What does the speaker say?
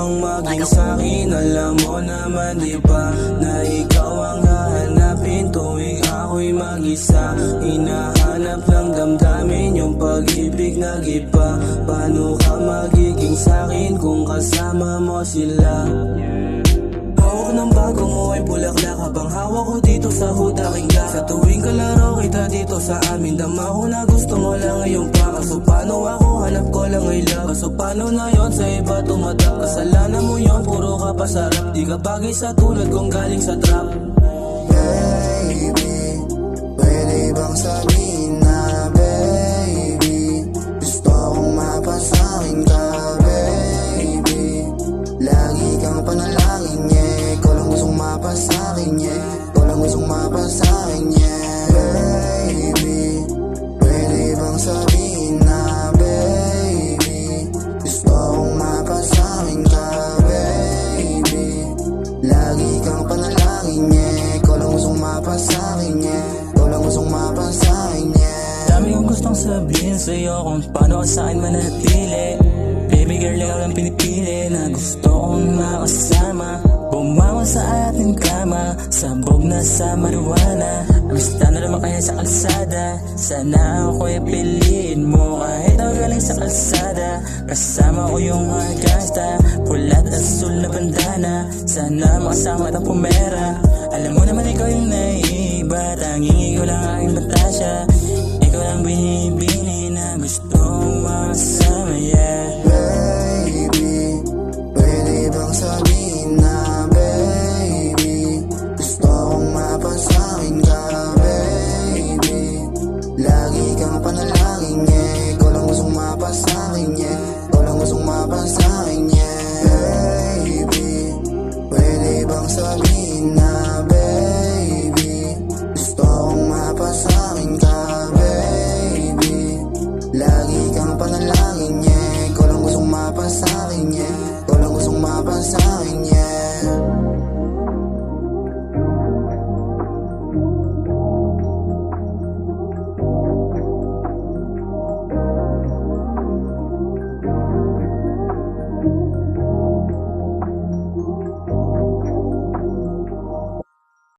bang maging sa'kin? Alam mo naman diba na ikaw ang hahanapin tuwing ako'y mag-isa. Hinahanap ng damdamin yung pag-ibig na iba. Paano ka magiging sa'kin kung kasama mo sila? Hawak ng bago mo ay bulaklak habang hawak ko dito sa hudaking gas. Sa tuwing kalaro kita dito sa amin, dama ko na gusto mo lang ngayong pa. Kaso paano ako hanap ko lang ay love? Kaso paano na yon sa iba tumatak? Kasalanan mo yon, puro ka pasarap. Di ka bagay sa tulad kong galing sa trap. Baby, pwede bang sabihin na baby, gusto kong mapasakin ka baby. Lagi kang panalangin niya, ikaw lang gustong mapasakin niya, ikaw lang gustong mapasakin niya. Baby, pwede bang sabihin na baby, gusto kong mapasakin ka baby. Lagi kang panalangin niya, ikaw lang gustong mapasakin niya, ikaw lang gustong mapasakin niya. Dami kong gustong sabihin sa'yo kung paano ka sa'kin manatili. Baby girl, ikaw lang pinipili na gusto kong makasama. Bumangon sa ating kama, sabog na sa marijuana. Amista na naman kaya sa kalsada, sana ako'y piliin mo. Kahit ako galing sa kalsada, kasama ko yung mga gangsta, pulat asul na bandana. Sana makasama at pumera. Alam mo naman ikaw yung naiiba, tanging ikaw lang aking batasya. Ikaw lang binibini na gusto kong makasama, yeah. Baby, pwede bang sabihin na baby, gusto kong mapasakin ka baby. Lagi kang panalangin niya, ikaw lang gustong mapasakin niya, ikaw lang gustong mapasakin niya.